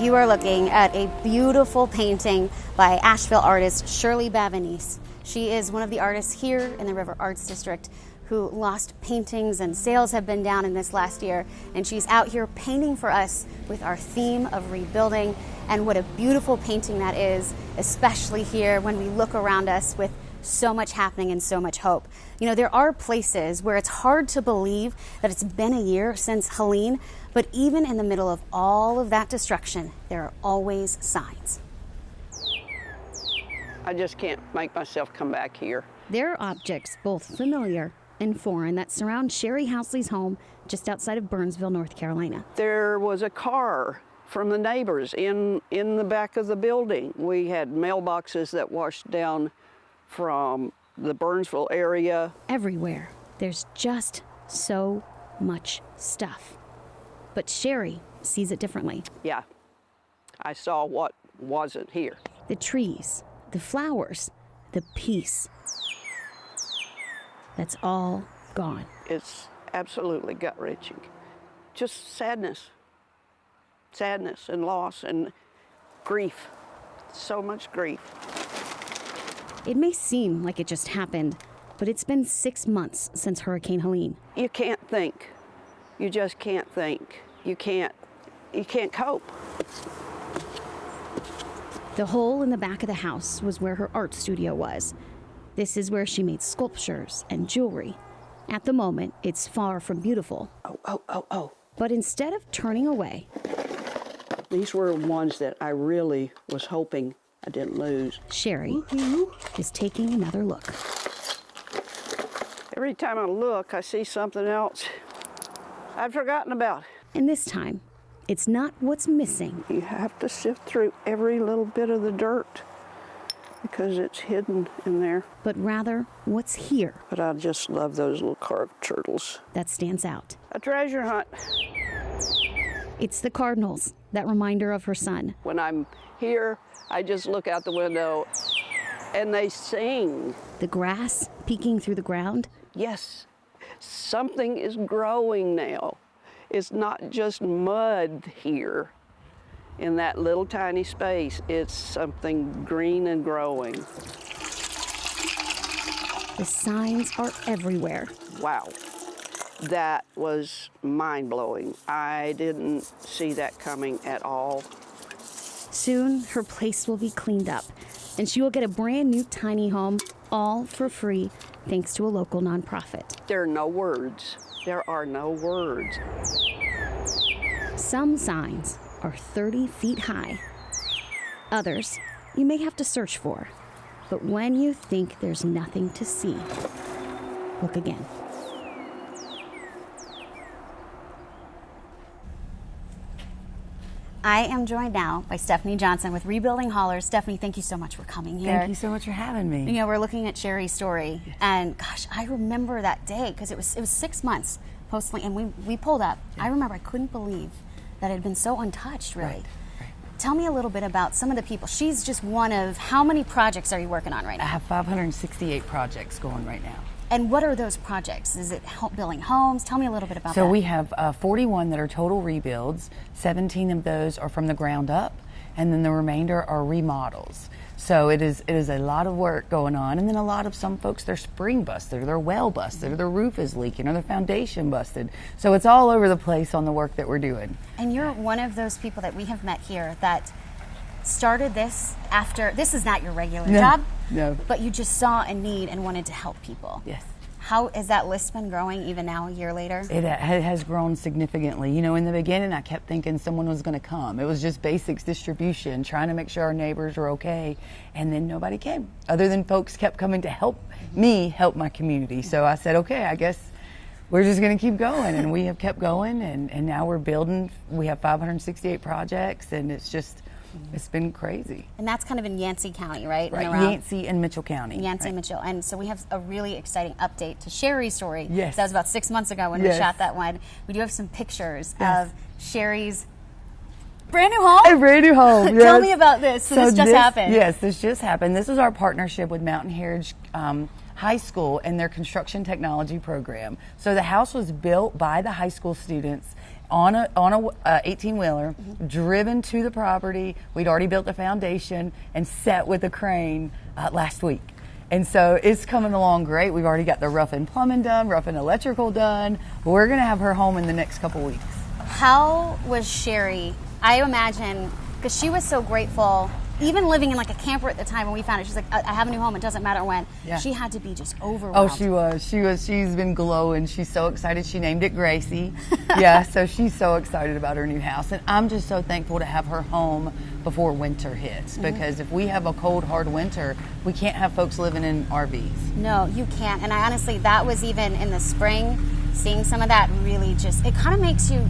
You are looking at a beautiful painting by Asheville artist Shirley Bavanese. She is one of the artists here in the River Arts District who lost paintings, and sales have been down in this last year, and she's out here painting for us with our theme of rebuilding. And what a beautiful painting that is, especially here when we look around us with so much happening and so much hope. You know, there are places where it's hard to believe that it's been a year since Helene, but even in the middle of all of that destruction, there are always signs. I just can't make myself come back here. There are objects both familiar and foreign that surround Sherry Housley's home just outside of Burnsville, North Carolina. There was a car from the neighbors in the back of the building. We had mailboxes that washed down from the Burnsville area. Everywhere, there's just so much stuff. But Sherry sees it differently. Yeah, I saw what wasn't here. The trees, the flowers, the peace. That's all gone. It's absolutely gut-wrenching. Just sadness. Sadness and loss and grief. So much grief. It may seem like it just happened, but it's been 6 months since Hurricane Helene. You can't think. You just can't think. You can't cope. The hole in the back of the house was where her art studio was. This is where she made sculptures and jewelry. At the moment, it's far from beautiful. Oh. But instead of turning away, these were ones that I really was hoping I didn't lose. Sherry is taking another look. Every time I look, I see something else I've forgotten about. And this time, it's not what's missing. You have to sift through every little bit of the dirt because it's hidden in there. But rather, what's here. But I just love those little carved turtles. That stands out. A treasure hunt. It's the cardinals, that reminder of her son. When I'm here, I just look out the window and they sing. The grass peeking through the ground. Yes, something is growing now. It's not just mud here in that little tiny space. It's something green and growing. The signs are everywhere. Wow, that was mind-blowing. I didn't see that coming at all. Soon, her place will be cleaned up, and she will get a brand new tiny home, all for free, thanks to a local nonprofit. There are no words. There are no words. Some signs are 30 feet high. Others you may have to search for. But when you think there's nothing to see, look again. I am joined now by Stephanie Johnson with Rebuilding Hollers. Stephanie, thank you so much for coming here. Thank you so much for having me. You know, we're looking at Sherry's story, and gosh, I remember that day because it was 6 months post, and we pulled up. Yeah. I remember I couldn't believe that it had been so untouched, really. Right. Tell me a little bit about some of the people. She's just one of, how many projects are you working on right now? I have 568 projects going right now. And what are those projects? Is it building homes? Tell me a little bit about that. So we have 41 that are total rebuilds. 17 of those are from the ground up, and then the remainder are remodels. So it is a lot of work going on, and then a lot of some folks, their spring busted, or their well busted, or their roof is leaking, or their foundation busted. So it's all over the place on the work that we're doing. And you're one of those people that we have met here that started this after, this is not your regular job, but you just saw a need and wanted to help people. Yes. How has that list been growing even now, a year later? It has grown significantly. You know, in the beginning, I kept thinking someone was going to come. It was just basics distribution, trying to make sure our neighbors were okay, and then nobody came. Other than folks kept coming to help me help my community. So I said, okay, I guess we're just going to keep going, and we have kept going, and now we're building. We have 568 projects, and it's just, it's been crazy. And that's kind of in Yancey County, right? Right, Yancey and Mitchell County. Yancey and Mitchell. And so we have a really exciting update to Sherry's story. Yes. That was about 6 months ago when we shot that one. We do have some pictures of Sherry's brand new home. A brand new home, yes. Tell me about this. So this just happened. Yes, this just happened. This is our partnership with Mountain Heritage high school and their construction technology program. So the house was built by the high school students on a 18-wheeler, driven to the property. We'd already built the foundation and set with a crane last week. And so it's coming along great. We've already got the rough and plumbing done, rough and electrical done. We're going to have her home in the next couple weeks. How was Sherry? I imagine, because she was so grateful, even living in like a camper at the time when we found it. She's like, I have a new home. It doesn't matter when. Yeah. She had to be just overwhelmed. Oh, she was. She's been glowing. She's so excited. She named it Gracie. Yeah, so she's so excited about her new house. And I'm just so thankful to have her home before winter hits. Because if we have a cold, hard winter, we can't have folks living in RVs. No, you can't. And I honestly, that was even in the spring, seeing some of that really just, it kind of makes you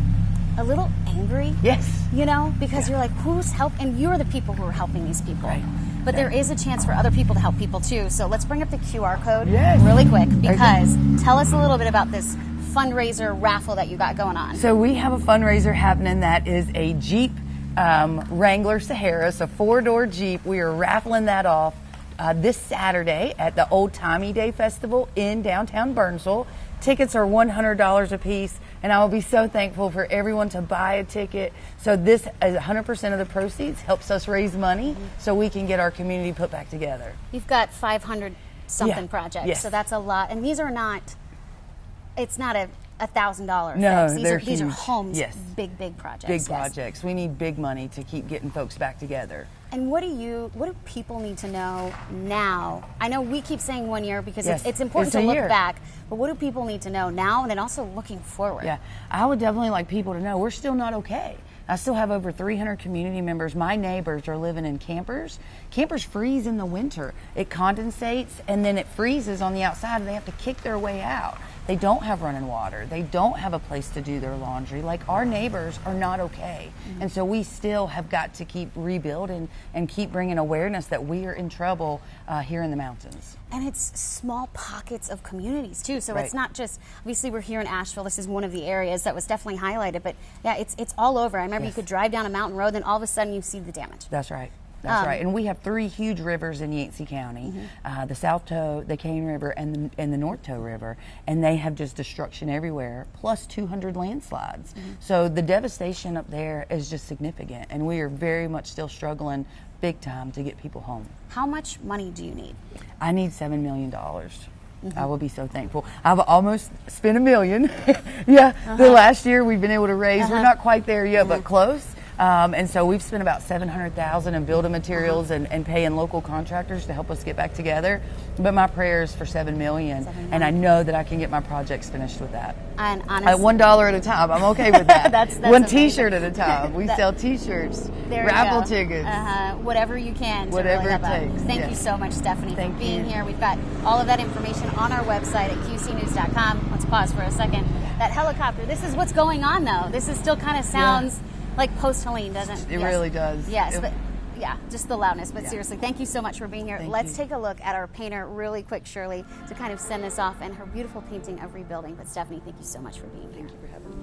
a little angry. Yes. You know, because you're like, who's helping? And you're the people who are helping these people. Right. But there is a chance for other people to help people too. So let's bring up the QR code Yes. really quick, because tell us a little bit about this fundraiser raffle that you got going on. So we have a fundraiser happening that is a Jeep Wrangler Sahara, so 4-door Jeep. We are raffling that off this Saturday at the Old Timey Day Festival in downtown Burnsville. Tickets are $100 a piece, and I will be so thankful for everyone to buy a ticket. So this, 100% of the proceeds helps us raise money so we can get our community put back together. You've got 500 something projects, Yes. so that's a lot. And these are not, it's not a $1,000 No, fix. These are homes, Yes. big projects. Big projects. We need big money to keep getting folks back together. And what do people need to know now? I know we keep saying 1 year because Yes, it's important it's to a look year. back, but what do people need to know now and then also looking forward? Yeah, I would definitely like people to know we're still not okay. I still have over 300 community members. My neighbors are living in campers. Campers freeze in the winter. It condensates and then it freezes on the outside and they have to kick their way out. They don't have running water. They don't have a place to do their laundry. Like, our neighbors are not okay. And so we still have got to keep rebuilding and keep bringing awareness that we are in trouble here in the mountains. And it's small pockets of communities too. So Right. it's not just, obviously we're here in Asheville. This is one of the areas that was definitely highlighted, but yeah, it's all over. I remember you could drive down a mountain road and all of a sudden you see the damage. That's right. That's right. And we have 3 huge rivers in Yancey County, the South Toe, the Cane River, and the North Toe River, and they have just destruction everywhere, plus 200 landslides. So the devastation up there is just significant, and we are very much still struggling big time to get people home. How much money do you need? I need $7 million. I will be so thankful. I've almost spent $1 million. The last year we've been able to raise, we're not quite there yet, but close. And so we've spent about $700,000 in building materials and paying local contractors to help us get back together. But my prayer is for $7 million, and I know that I can get my projects finished with that. And honestly, at $1 at a time, I'm okay with that. That's one amazing. T-shirt at a time. We sell T-shirts, There you raffle go. tickets. Whatever you can. Whatever to really it help out. takes, Thank yes. you so much, Stephanie, Thank for being you. here. We've got all of that information on our website at qcnews.com. Let's pause for a second. That helicopter, this is what's going on though. This is still kind of sounds like post Helene, doesn't it? It really does. Yes, but yeah, just the loudness. But seriously, thank you so much for being here. Thank Let's you. take a look at our painter really quick, Shirley, to kind of send us off and her beautiful painting of Rebuilding. But Stephanie, thank you so much for being here. Thank you for having me.